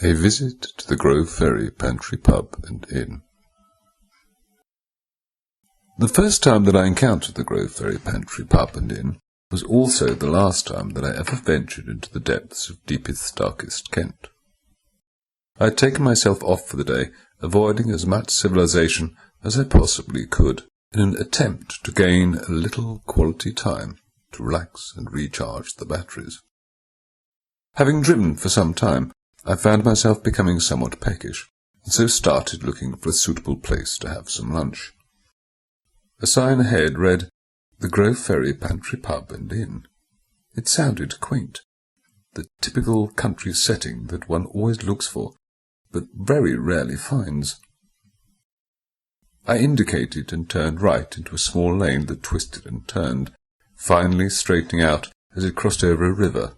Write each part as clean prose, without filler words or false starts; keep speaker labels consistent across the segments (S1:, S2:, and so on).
S1: A visit to the Grove Ferry Pantry Pub and Inn. The first time that I encountered the Grove Ferry Pantry Pub and Inn was also the last time that I ever ventured into the depths of deepest, darkest Kent. I had taken myself off for the day, avoiding as much civilization as I possibly could, in an attempt to gain a little quality time to relax and recharge the batteries. Having driven for some time, I found myself becoming somewhat peckish, and so started looking for a suitable place to have some lunch. A sign ahead read, "The Grove Ferry Pantry Pub and Inn." It sounded quaint, the typical country setting that one always looks for, but very rarely finds. I indicated and turned right into a small lane that twisted and turned, finally straightening out as it crossed over a river,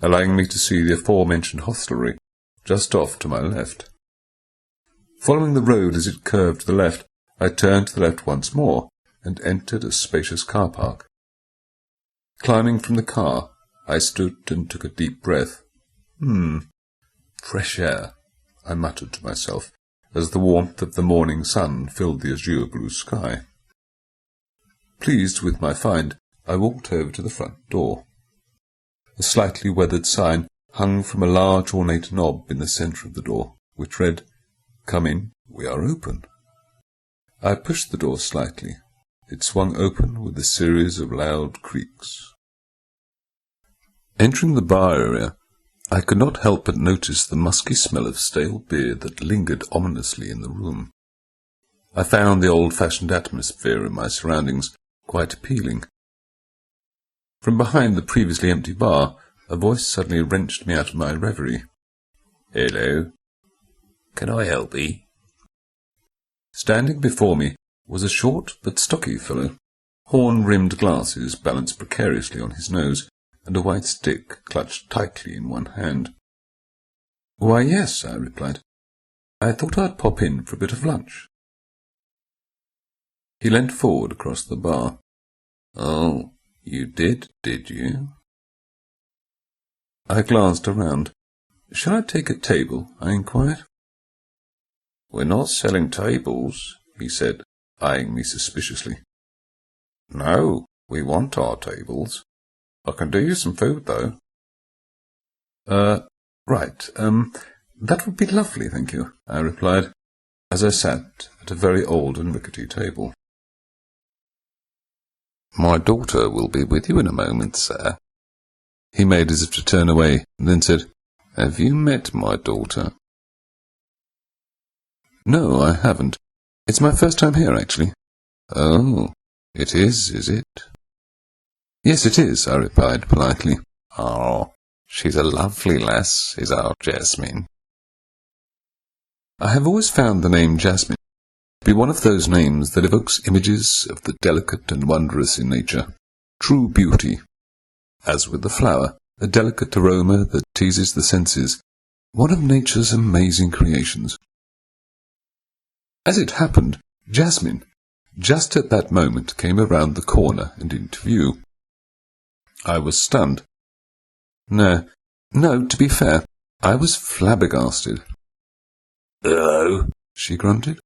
S1: allowing me to see the aforementioned hostelry just off to my left. Following the road as it curved to the left, I turned to the left once more and entered a spacious car park. Climbing from the car, I stood and took a deep breath. Fresh air, I muttered to myself, as the warmth of the morning sun filled the azure blue sky. Pleased with my find, I walked over to the front door. A slightly weathered sign hung from a large ornate knob in the centre of the door, which read, "Come in, we are open." I pushed the door slightly. It swung open with a series of loud creaks. Entering the bar area, I could not help but notice the musky smell of stale beer that lingered ominously in the room. I found the old-fashioned atmosphere in my surroundings quite appealing. From behind the previously empty bar, a voice suddenly wrenched me out of my reverie. "Hello. Can I help ye?" Standing before me was a short but stocky fellow, horn-rimmed glasses balanced precariously on his nose, and a white stick clutched tightly in one hand. "Why, yes," I replied. "I thought I'd pop in for a bit of lunch." He leant forward across the bar. "Oh, you did you?" I glanced around. "Shall I take a table?" I inquired. "We're not selling tables," he said, eyeing me suspiciously. "No, we want our tables. I can do you some food, though." Right, that would be lovely, thank you," I replied, as I sat at a very old and rickety table. "My daughter will be with you in a moment, sir." He made as if to turn away, and then said, "Have you met my daughter?" "No, I haven't. It's my first time here, actually." "Oh, it is it?" "Yes, it is," I replied politely. "Oh, she's a lovely lass, is our Jasmine." I have always found the name Jasmine to be one of those names that evokes images of the delicate and wondrous in nature, true beauty. As with the flower, a delicate aroma that teases the senses, one of nature's amazing creations. As it happened, Jasmine, just at that moment, came around the corner and into view. I was stunned. No, to be fair, I was flabbergasted. "Hello," she grunted.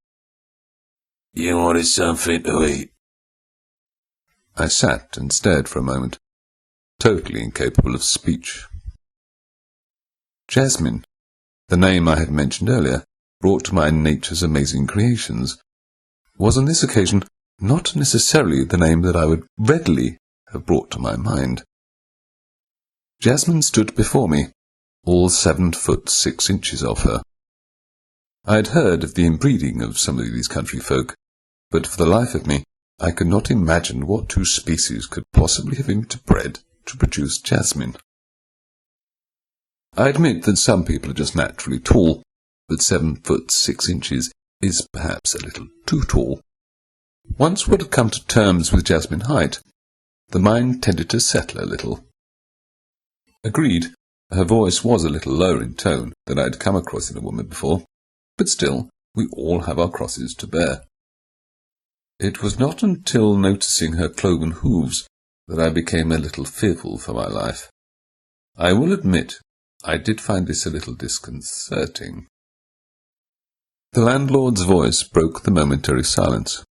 S1: "You wanted something to eat?" I sat and stared for a moment, totally incapable of speech. Jasmine, the name I had mentioned earlier, brought to mind nature's amazing creations, was on this occasion not necessarily the name that I would readily have brought to my mind. Jasmine stood before me, all 7'6" of her. I had heard of the inbreeding of some of these country folk, but for the life of me I could not imagine what two species could possibly have interbred to produce Jasmine. I admit that some people are just naturally tall, but 7'6" is perhaps a little too tall. Once one had come to terms with Jasmine's height, the mind tended to settle a little. Agreed, her voice was a little lower in tone than I had come across in a woman before, but still, we all have our crosses to bear. It was not until noticing her cloven hooves that I became a little fearful for my life. I will admit I did find this a little disconcerting. The landlord's voice broke the momentary silence.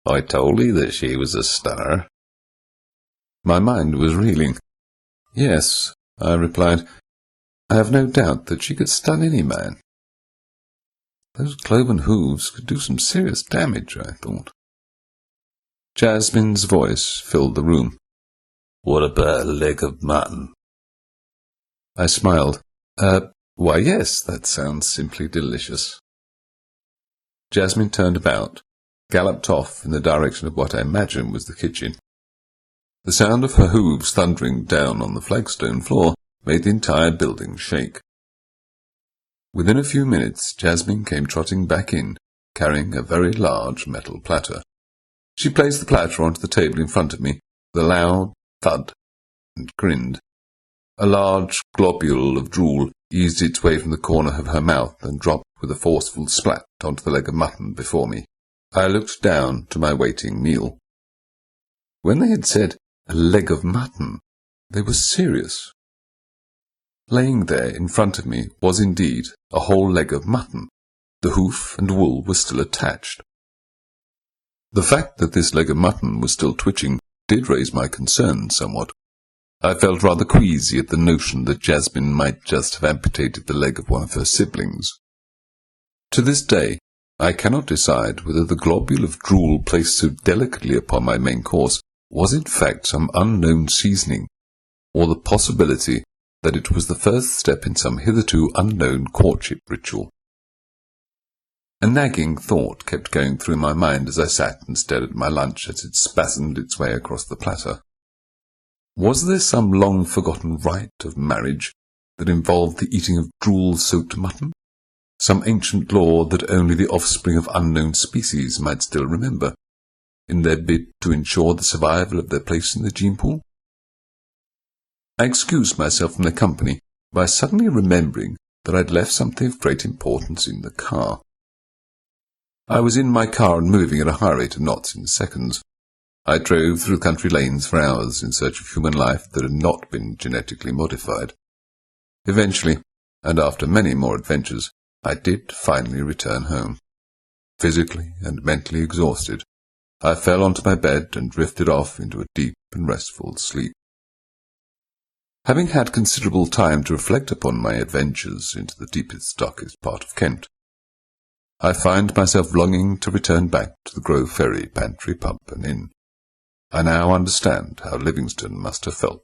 S1: "I told you that she was a stunner." My mind was reeling. "Yes," I replied. "I have no doubt that she could stun any man." Those cloven hooves could do some serious damage, I thought. Jasmine's voice filled the room. "What about a leg of mutton?" I smiled. Why yes, that sounds simply delicious." Jasmine turned about, galloped off in the direction of what I imagine was the kitchen. The sound of her hooves thundering down on the flagstone floor made the entire building shake. Within a few minutes, Jasmine came trotting back in, carrying a very large metal platter. She placed the platter onto the table in front of me with a loud thud and grinned. A large globule of drool eased its way from the corner of her mouth and dropped with a forceful splat onto the leg of mutton before me. I looked down to my waiting meal. When they had said a leg of mutton, they were serious. Laying there in front of me was indeed a whole leg of mutton. The hoof and wool were still attached. The fact that this leg of mutton was still twitching did raise my concern somewhat. I felt rather queasy at the notion that Jasmine might just have amputated the leg of one of her siblings. To this day, I cannot decide whether the globule of drool placed so delicately upon my main course was in fact some unknown seasoning, or the possibility that it was the first step in some hitherto unknown courtship ritual. A nagging thought kept going through my mind as I sat and stared at my lunch as it spasmed its way across the platter. Was there some long-forgotten rite of marriage that involved the eating of drool-soaked mutton? Some ancient law that only the offspring of unknown species might still remember, in their bid to ensure the survival of their place in the gene pool? I excused myself from the company by suddenly remembering that I'd left something of great importance in the car. I was in my car and moving at a high rate of knots in seconds. I drove through country lanes for hours in search of human life that had not been genetically modified. Eventually, and after many more adventures, I did finally return home. Physically and mentally exhausted, I fell onto my bed and drifted off into a deep and restful sleep. Having had considerable time to reflect upon my adventures into the deepest, darkest part of Kent, I find myself longing to return back to the Grove Ferry pantry, pub and inn. I now understand how Livingstone must have felt